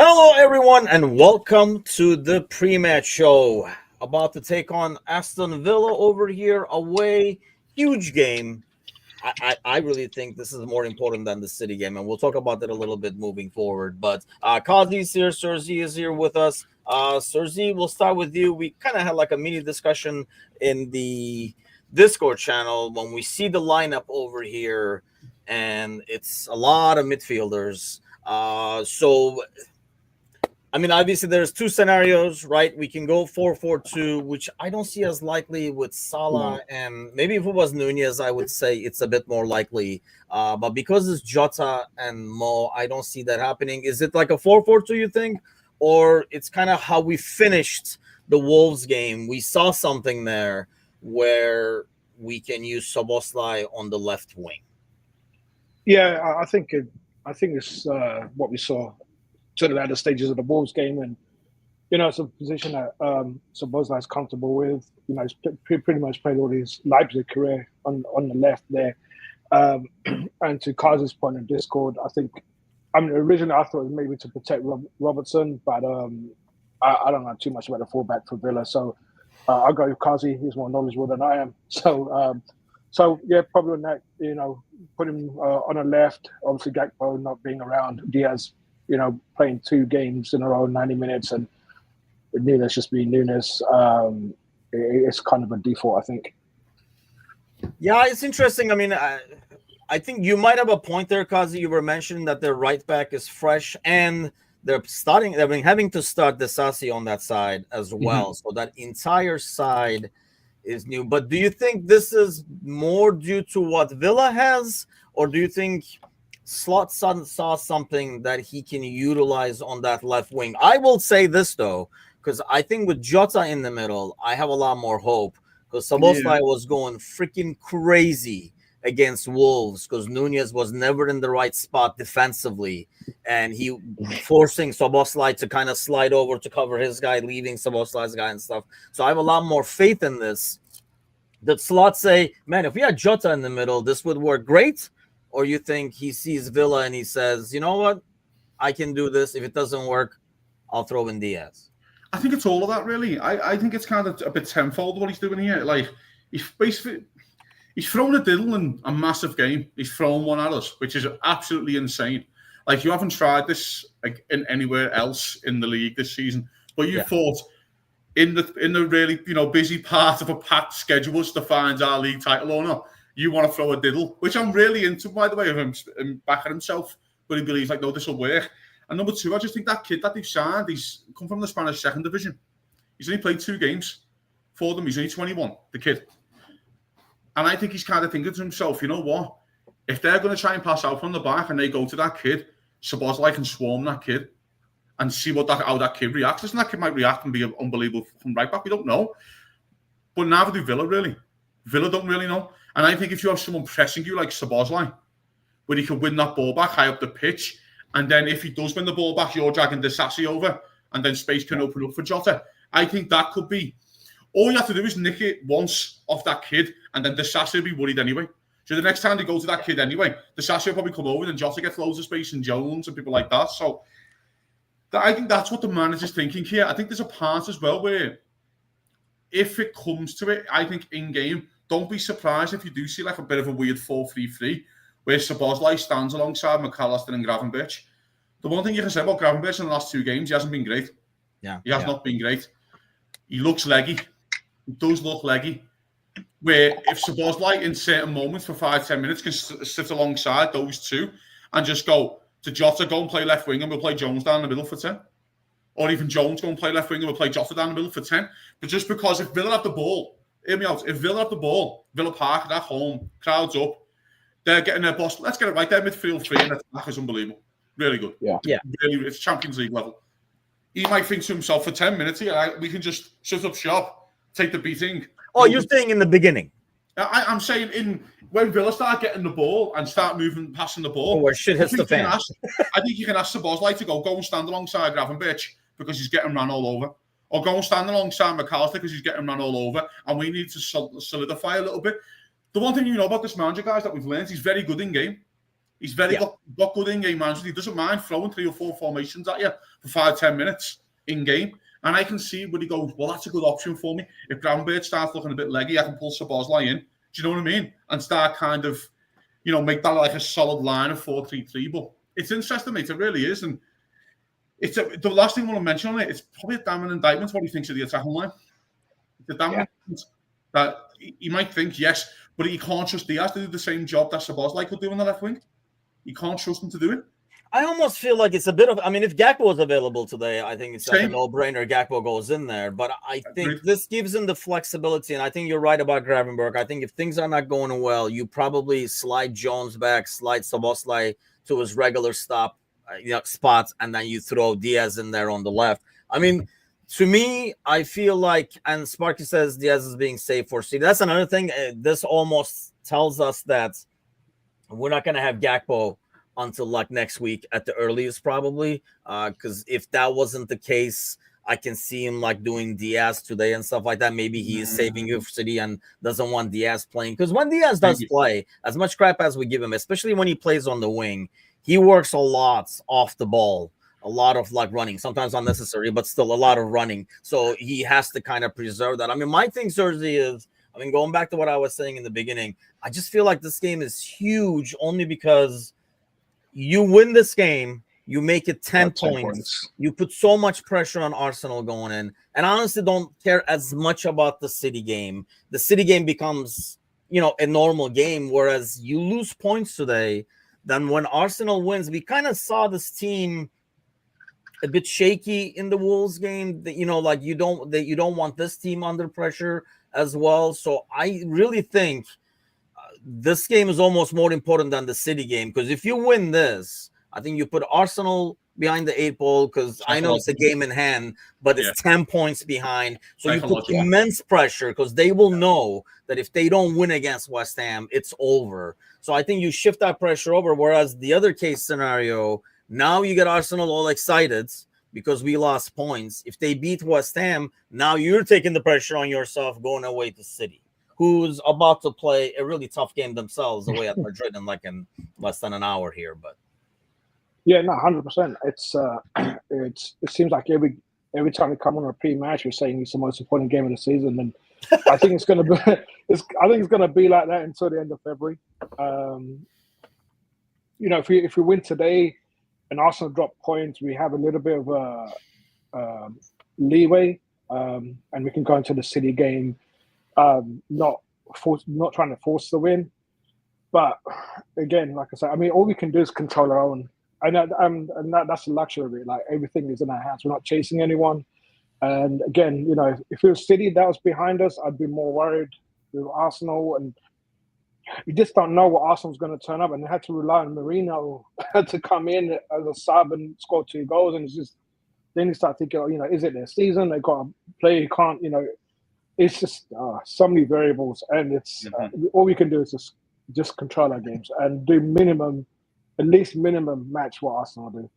Hello, everyone, and welcome to the pre-match show. About to take on Aston Villa over here away. Huge game. I really think this is more important than the City game, and we'll talk about that a little bit moving forward. But Kazi's here, Serzi is here with us. Serzi, we'll start with you. We kind of had like a mini discussion in the Discord channel when we see the lineup over here, and it's a lot of midfielders. Obviously, there's two scenarios, right? We can go 4-4-2, which I don't see as likely with Salah, and maybe if it was Nunez, I would say it's a bit more likely. But because it's Jota and Mo, I don't see that happening. Is it like a 4-4-2, you think? Or it's kind of how we finished the Wolves game. We saw something there where we can use Szoboszlai on the left wing. Yeah, I think it's what we saw sort of at the stages of the Wolves game, and it's a position that Szoboszlai is comfortable with. He's pretty much played all his Leipzig career on the left there. And to Kazi's point in Discord, originally I thought it was maybe to protect Robertson, but I don't know too much about the fullback for Villa, so I'll go with Kazi. He's more knowledgeable than I am. So yeah, probably on that, put him on the left. Obviously, Gakpo not being around, Diaz, playing 2 games in a row, 90 minutes, and with Nunez just being Nunez, it's kind of a default, I think. Yeah, it's interesting. I mean, I think you might have a point there, Kazi. You were mentioning that their right back is fresh, and they've been having to start Disasi on that side as well. So that entire side is new. But do you think this is more due to what Villa has, or do you think Slot saw something that he can utilize on that left wing? I will say this, though, because I think with Jota in the middle, I have a lot more hope, because Szoboszlai was going freaking crazy against Wolves because Nunez was never in the right spot defensively, and he forcing Szoboszlai to kind of slide over to cover his guy, leaving Szoboszlai's guy and stuff. So I have a lot more faith in this. Did Slot say, man, if we had Jota in the middle, this would work great? Or you think he sees Villa and he says, you know what, I can do this. If it doesn't work, I'll throw in Diaz? I think it's all of that, really. I think it's kind of a bit tenfold what he's doing here. Like, he's thrown a diddle in a massive game. He's thrown one at us, which is absolutely insane. Like, you haven't tried this in anywhere else in the league this season. But you thought in the really busy part of a packed schedule to find our league title owner, you want to throw a diddle, which I'm really into, by the way, of him backing himself, but he believes, no, this will work. And number 2, I just think that kid that they've signed, he's come from the Spanish 2nd division. He's only played 2 games for them. He's only 21, the kid. And I think he's kind of thinking to himself, you know what? If they're going to try and pass out from the back and they go to that kid, Szoboszlai can swarm that kid and see how that kid reacts. Listen, that kid might react and be unbelievable from right back. We don't know. But neither do Villa, really. Villa don't really know. And I think if you have someone pressing you like Szoboszlai, where he can win that ball back high up the pitch, and then if he does win the ball back, you're dragging Disasi over, and then space can open up for Jota. I think that could be... All you have to do is nick it once off that kid, and then Disasi will be worried anyway. So the next time they go to that kid anyway, Disasi will probably come over, and Jota gets loads of space, and Jones and people like that. So I think that's what the manager's thinking here. I think there's a part as well where, if it comes to it, I think in-game, don't be surprised if you do see a bit of a weird 4-3-3 where Szoboszlai stands alongside McAllister and Gravenberch. The one thing you can say about Gravenberch in the last 2 games, he hasn't been great. Yeah, he has not been great. He looks leggy. He does look leggy. Where if Szoboszlai in certain moments for 5-10 minutes can sit alongside those 2 and just go to Jota, go and play left wing, and we'll play Jones down the middle for 10. Or even Jones go and play left wing, and we'll play Jota down the middle for 10. But just because if Villa have the ball, hear me out. If Villa have the ball, Villa Park, at home, crowds up, they're getting their boss. Let's get it right. Their midfield 3 and attack is unbelievable. Really good. Yeah. Really, it's Champions League level. He might think to himself, for 10 minutes here, we can just shut up shop, take the beating. Oh, you're saying in the beginning? I'm saying when Villa start getting the ball and start moving, passing the ball. Where shit hits the fan. I think you can ask Szoboszlai to go and stand alongside Gravenberch because he's getting run all over. Or go and stand alongside McAllister because he's getting run all over. And we need to solidify a little bit. The one thing you know about this manager, guys, that we've learned, he's very good in game. He's got good in-game management. He doesn't mind throwing 3 or 4 formations at you for 5-10 minutes in-game. And I can see where he goes, well, that's a good option for me. If Gravenberch starts looking a bit leggy, I can pull Szoboszlai in. Do you know what I mean? And start kind of, make that like a solid line of 4-3-3. But it's interesting, mate. It really is. And the last thing I want to mention on it, it's probably a damning indictment what he thinks of the attacking line. It's a damning indictment that he might think, yes, but he can't trust Diaz to do the same job that Szoboszlai could do on the left wing. You can't trust him to do it. I almost feel like it's a bit of, if Gakpo was available today, I think it's like a no-brainer. Gakpo goes in there. But I think this gives him the flexibility, and I think you're right about Gravenberch. I think if things are not going well, you probably slide Jones back, slide Szoboszlai to his regular spots, and then you throw Diaz in there on the left. To me, I feel like, and Sparky says Diaz is being safe for City. That's another thing. This almost tells us that we're not going to have Gakpo until like next week at the earliest, probably. Because if that wasn't the case, I can see him like doing Diaz today and stuff like that. Maybe he is saving you for City and doesn't want Diaz playing. Because when Diaz does play, as much crap as we give him, especially when he plays on the wing, he works a lot off the ball. A lot of like running, sometimes unnecessary, but still a lot of running. So he has to kind of preserve that. My thing, Sergi, is, going back to what I was saying in the beginning, I just feel like this game is huge only because you win this game, you make it 10 points. You put so much pressure on Arsenal going in. And I honestly don't care as much about the City game. The City game becomes, a normal game, whereas you lose points today. Then when Arsenal wins, we kind of saw this team a bit shaky in the Wolves game. That you don't want this team under pressure as well. So I really think this game is almost more important than the City game, because if you win this, I think you put Arsenal behind the 8 ball, because I know it's a game in hand, but it's 10 points behind. So you put immense pressure, because they will know that if they don't win against West Ham, it's over. So I think you shift that pressure over. Whereas the other case scenario, now you get Arsenal all excited because we lost points. If they beat West Ham, now you're taking the pressure on yourself going away to City, who's about to play a really tough game themselves away at Madrid in less than an hour here. But yeah, no, 100%. It seems like every time we come on a pre-match, we're saying it's the most important game of the season, and I think it's going to be. I think it's going to be like that until the end of February. If we win today and Arsenal drop points, we have a little bit of leeway, and we can go into the City game not trying to force the win. But again, like I said, all we can do is control our own. And that's the luxury of it. Like, everything is in our hands. We're not chasing anyone. And again, if it was City that was behind us, I'd be more worried with Arsenal. And you just don't know what Arsenal's going to turn up. And they had to rely on Merino to come in as a sub and score 2 goals. And it's just, then you start thinking, is it their season? They got to play, can't, it's just so many variables. And it's all we can do is just control our games and do at least minimum match what Arsenal do.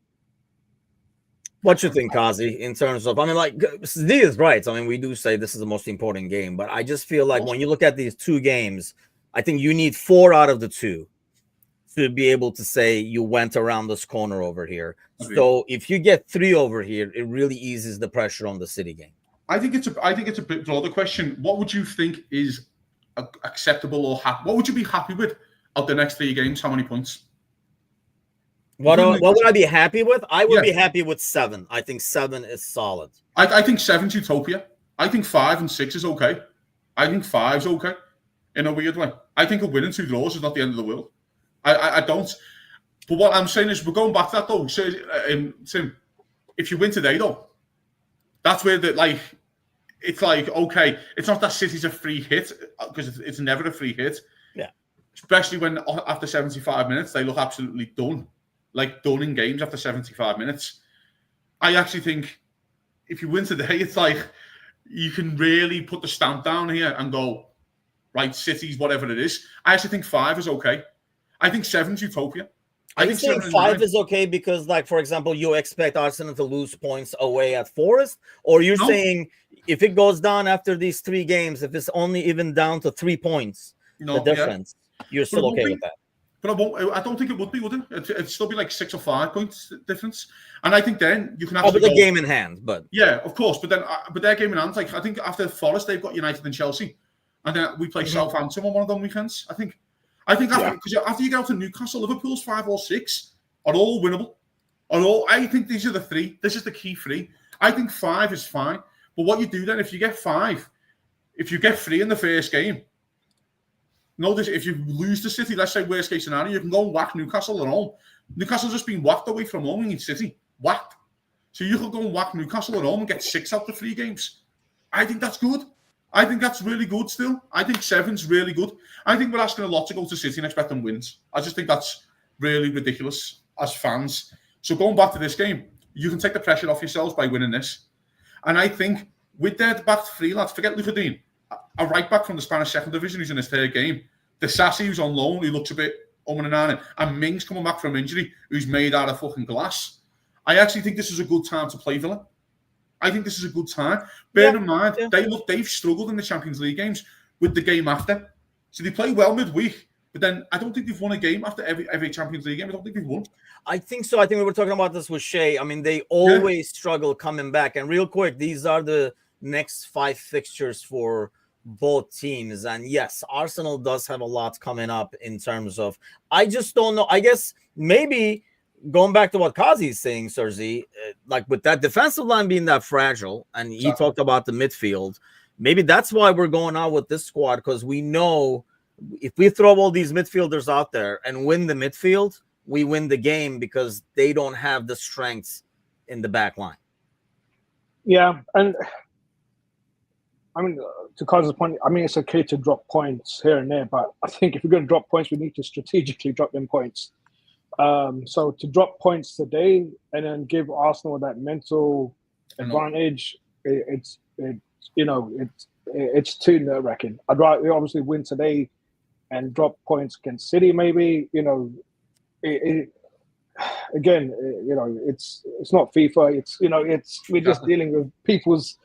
What you think, Kazi, in terms of, Z is right. We do say this is the most important game, but I just feel like when you look at these 2 games, I think you need 4 out of the 2 to be able to say you went around this corner over here. So if you get 3 over here, it really eases the pressure on the City game. I think it's a bit broader question. What would you think is acceptable or what would you be happy with of the next 3 games? How many points? What would I be happy with? I would be happy with 7. I think 7 is solid. I think 7's utopia. I think 5 and 6 is okay. I think 5's okay in a weird way. I think a win and 2 draws is not the end of the world. I don't. But what I'm saying is, we're going back to that though. So, Tim, if you win today though, that's where it's like, okay, it's not that City's a free hit, because it's never a free hit. Yeah. Especially when after 75 minutes, they look absolutely done. Like done in games after 75 minutes. I actually think if you win today, it's like you can really put the stamp down here and go, right, City's whatever it is. I actually think 5 is okay. I think 7's utopia. I think saying 5 is okay because, like, for example, you expect Arsenal to lose points away at Forest? Or you're saying if it goes down after these 3 games, if it's only even down to 3 points, the difference, you're still okay with that? But I don't think it would be, would it? It'd still be like 6 or 5 points difference. And I think then you can actually but the game in hand, but yeah, of course. But then, but their game in hand, like I think after Forest, they've got United and Chelsea, and then we play Southampton on one of them weekends. I think after because after you go to Newcastle, Liverpool's 5 or 6 are all winnable. I think these are the 3. This is the key 3. I think 5 is fine. But what you do then, if you get 5, if you get 3 in the first game. Notice if you lose to City, let's say worst case scenario, you can go and whack Newcastle at home. Newcastle's just been whacked away from home in City. Whacked. So you could go and whack Newcastle at home and get 6 out of 3 games. I think that's good. I think that's really good still. I think 7's really good. I think we're asking a lot to go to City and expect them wins. I just think that's really ridiculous as fans. So going back to this game, you can take the pressure off yourselves by winning this. And I think with their back 3 lads, forget Luka Dean, a right back from the Spanish second division who's in his 3rd game, the Sassy who's on loan, who looks a bit and Mings coming back from injury, who's made out of fucking glass. I actually think this is a good time to play Villa. I think this is a good time. Bear in mind, they've struggled in the Champions League games with the game after. So they play well midweek, but then I don't think they've won a game after every Champions League game. I don't think they've won. I think so. I think we were talking about this with Shay. I mean, they always struggle coming back. And real quick, these are the next 5 fixtures for both teams. And yes, Arsenal does have a lot coming up in terms of, I just don't know. I guess maybe going back to what Kazi's saying, Serzi, like with that defensive line being that fragile, and he talked about the midfield, maybe that's why we're going out with this squad, because we know if we throw all these midfielders out there and win the midfield, we win the game because they don't have the strengths in the back line. Yeah, and I mean, to Kazi's point, I mean, it's okay to drop points here and there, but I think if we're going to drop points, we need to strategically drop them points. So to drop points today and then give Arsenal that mental advantage, it's too nerve-wracking. I'd rather obviously win today and drop points against City, maybe. It's not FIFA. We're just dealing with people's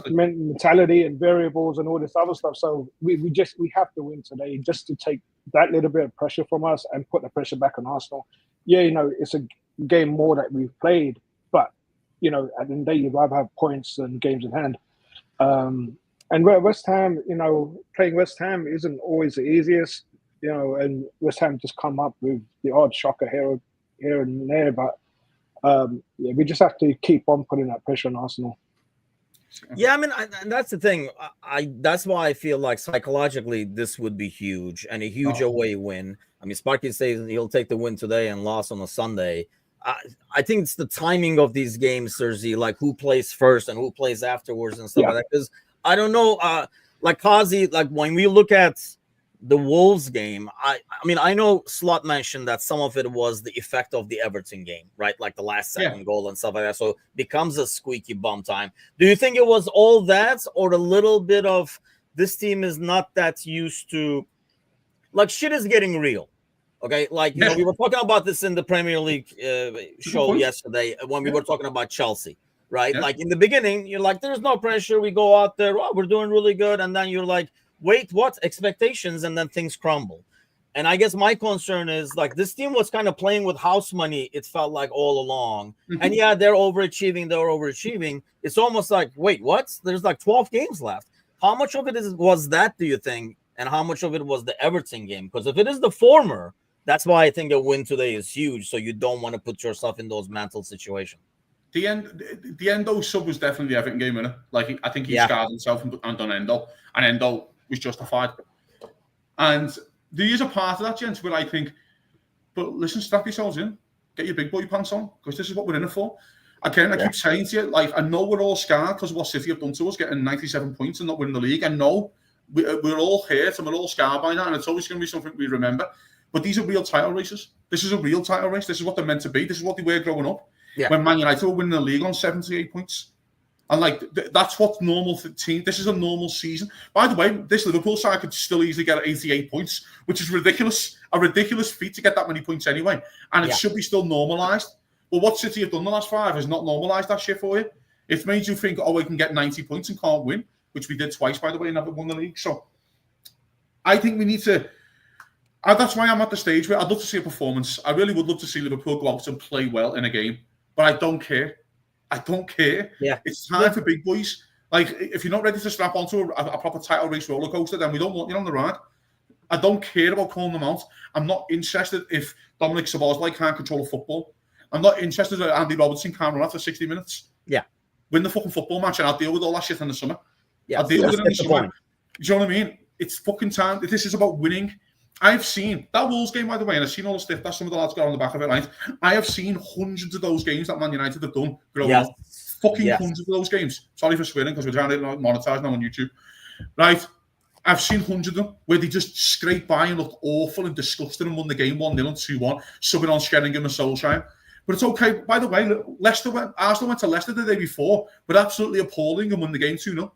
mentality and variables and all this other stuff. So we have to win today just to take that little bit of pressure from us and put the pressure back on Arsenal. Yeah, it's a game more that we've played, but at the end of the day, you'd rather have points and games in hand. And West Ham, playing West Ham isn't always the easiest, and West Ham just come up with the odd shocker here and there, but we just have to keep on putting that pressure on Arsenal. Yeah, I mean, and that's the thing. That's why I feel like psychologically this would be huge and a huge away win. I mean, Sparky says he'll take the win today and loss on a Sunday. I think it's the timing of these games, Serzi, like who plays first and who plays afterwards and stuff like that. Because I don't know, like Kazi, like when we look at the Wolves game, I mean, I know Slot mentioned that some of it was the effect of the Everton game, right? Like the last second goal and stuff like that. So it becomes a squeaky bum time. Do you think it was all that or a little bit of this team is not that used to, like shit is getting real? Okay, like, we were talking about this in the Premier League show yesterday when we were talking about Chelsea, right? Yeah. Like in the beginning, you're like, there's no pressure. We go out there, we're doing really good. And then you're like, wait, what? Expectations, and then things crumble. And I guess my concern is like this team was kind of playing with house money, it felt like all along. Mm-hmm. And yeah, they're overachieving. It's almost like, wait, what? There's like 12 games left. How much of it was that, do you think? And how much of it was the Everton game? Because if it is the former, that's why I think a win today is huge. So you don't want to put yourself in those mental situations. The Endo sub was definitely the Everton game winner. Like I think he scarred himself and done Endo. And Endo was justified. And there is a part of that, gents, where I think, but listen, strap yourselves in, get your big boy pants on, because this is what we're in it for. Again, I keep saying to you, like, I know we're all scarred because of what City have done to us, getting 97 points and not winning the league. I know we're all hurt and we're all scarred by that, and it's always going to be something we remember. But these are real title races. This is a real title race. This is what they're meant to be. This is what they were growing up. Yeah. When Man United were winning the league on 78 points. And like that's what's normal for the team. This is a normal season. By the way, this Liverpool side could still easily get 88 points, which is ridiculous. A ridiculous feat to get that many points anyway. And it should be still normalised. But what City have done the last 5 is not normalised that shit for you. It's made you think, we can get 90 points and can't win, which we did twice, by the way, and never won the league. So I think we need to That's why I'm at the stage where I'd love to see a performance. I really would love to see Liverpool go out and play well in a game, but I don't care. I don't care. Yeah, it's time for big boys. Like, if you're not ready to strap onto a proper title race roller coaster, then we don't want you on the ride. I don't care about calling them out. I'm not interested if Dominic Szoboszlai can't control a football. I'm not interested if Andy Robertson can't run after 60 minutes. Yeah. Win the fucking football match and I'll deal with all that shit in the summer. Yeah, I'll deal with it in the summer. Do you know what I mean? It's fucking time. This is about winning. I've seen that Wolves game, by the way, and I've seen all the stuff that some of the lads got on the back of it, right? I have seen hundreds of those games that Man United have done growing up. Hundreds of those games. Sorry for swearing because we're trying to monetize now on YouTube. Right? I've seen hundreds of them where they just scrape by and looked awful and disgusting and won the game 1-0 and 2-1, subbing on Sheringham and Solskjaer. But it's okay. By the way, Arsenal went to Leicester the day before, but absolutely appalling and won the game 2-0.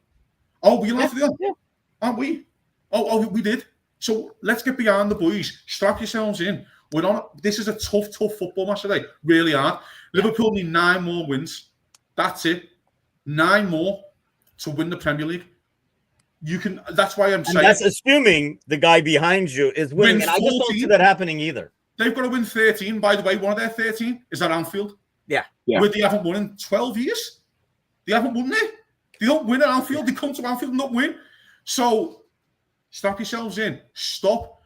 Oh, we laughed at them, aren't we? Oh, we did. So let's get behind the boys. Strap yourselves in. We're on. This is a tough football match today. Really hard. Liverpool need 9 more wins. That's it. 9 more to win the Premier League. You can. That's why I'm saying. That's assuming the guy behind you is winning. And I just don't see that happening either. They've got to win 13. By the way, one of their 13 is at Anfield. Yeah. Where they haven't won in 12 years. They haven't won there. They don't win at Anfield. They come to Anfield and not win. So strap yourselves in. Stop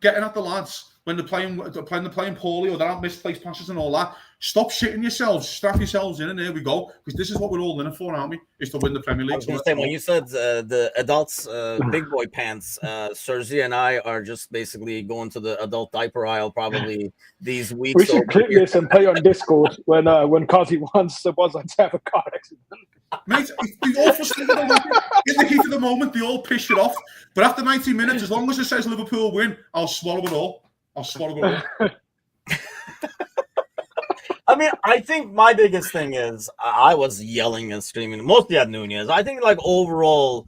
getting at the lads when they're playing poorly or they're out misplaced passes and all that. Stop shitting yourselves. Strap yourselves in, and there we go. Because this is what we're all in it for, aren't we? Is to win the Premier League. When you said the adults, big boy pants, Sergi and I are just basically going to the adult diaper aisle probably these weeks. We should clip this and play on Discord when Kazi wants to have a car accident. Mate, they all frustrated in the heat of the moment. They all piss it off. But after 90 minutes, as long as it says Liverpool win, I'll swallow it all. I mean, I think my biggest thing is I was yelling and screaming, mostly at Nunez. I think, like, overall,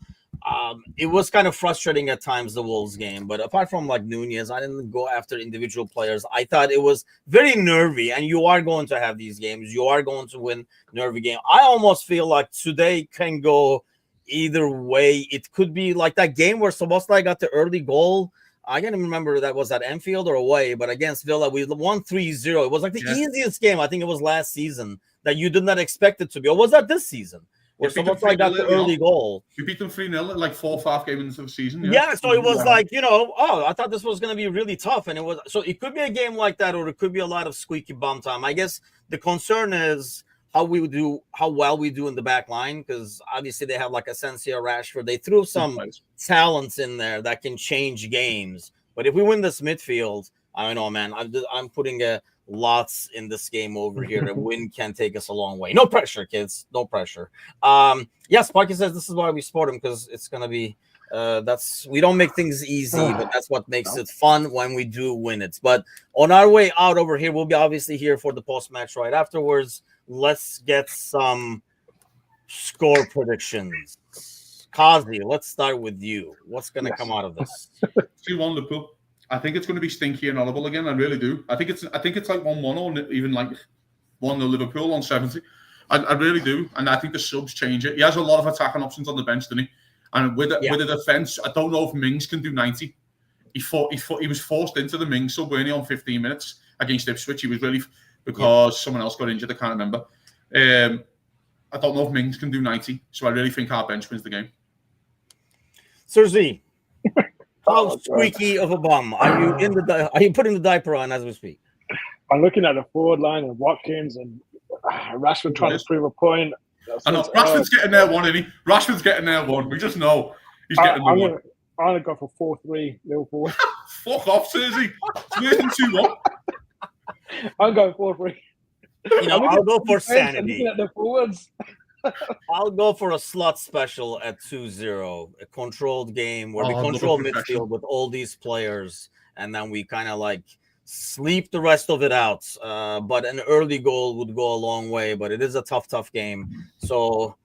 it was kind of frustrating at times, the Wolves game. But apart from, like, Nunez, I didn't go after individual players. I thought it was very nervy, and you are going to have these games. You are going to win nervy game. I almost feel like today can go either way. It could be like that game where Szoboszlai got the early goal. I can't even remember that was at Anfield or away, but against Villa, we won 3-0. It was like the easiest game. I think it was last season that you did not expect it to be. Or was that this season? Where Szoboszlai got the early goal. We beat them 3-0 like 4 or 5 games into the season. Yeah, so it was like, I thought this was going to be really tough. And it could be a game like that, or it could be a lot of squeaky bum time. I guess the concern is how well we do in the back line, because obviously they have like Asensio, Rashford. They threw some talents in there that can change games. But if we win this midfield, I don't know, man. I'm putting lots in this game over here. A win can take us a long way. No pressure, kids. No pressure. Yes, Sparky says this is why we support him, because it's gonna be we don't make things easy, but that's what makes it fun when we do win it. But on our way out over here, we'll be obviously here for the post-match right afterwards. Let's get some score predictions. Kazi, let's start with you. What's going to come out of this? 2-1 Liverpool. I think it's going to be stinky and horrible again. I really do. I think it's like 1-1 or even like 1-0 Liverpool on 70. I really do. And I think the subs change it. He has a lot of attacking options on the bench, doesn't he? And with the defence, I don't know if Mings can do 90. He was forced into the Mings sub, weren't he, on 15 minutes against Ipswich. He was really... because someone else got injured, I can't remember. I don't know if Mings can do 90, so I really think our bench wins the game. Sergi, how squeaky of a bum are you Are you putting the diaper on as we speak? I'm looking at the forward line and Watkins and Rashford trying to prove a point. I know Rashford's getting there one, isn't he? Rashford's getting there one. We just know he's getting there one. I'm gonna go for 4-3 Liverpool. Fuck off, Sergi. It's worse than 2-1. I'll go 4-3. I'll go for sanity. At the forwards. I'll go for a slot special at 2-0, a controlled game where we control midfield with all these players, and then we kind of like sleep the rest of it out. But an early goal would go a long way, but it is a tough game. So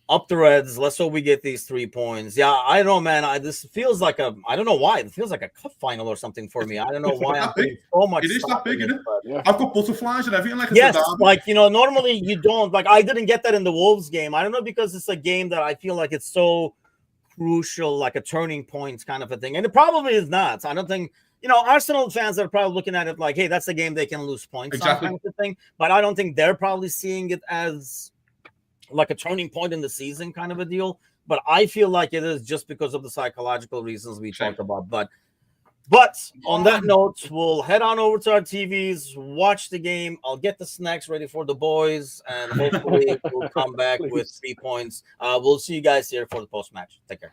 up the Reds. Let's hope we get these 3 points. Yeah, I don't know, man. This feels like I don't know why. It feels like a cup final or something for me. I don't know why I'm putting so much. It is that big, isn't it? Yeah. I've got butterflies and everything. Yes, like, normally you don't. Like, I didn't get that in the Wolves game. I don't know, because it's a game that I feel like it's so crucial, like a turning point kind of a thing. And it probably is not. I don't think Arsenal fans are probably looking at it like, hey, that's a game they can lose points on, kind of thing. But I don't think they're probably seeing it as like a turning point in the season kind of a deal. But I feel like it is just because of the psychological reasons we talked about. But on that note, we'll head on over to our TVs, watch the game. I'll get the snacks ready for the boys, and hopefully we'll come back with 3 points. We'll see you guys here for the post-match. Take care.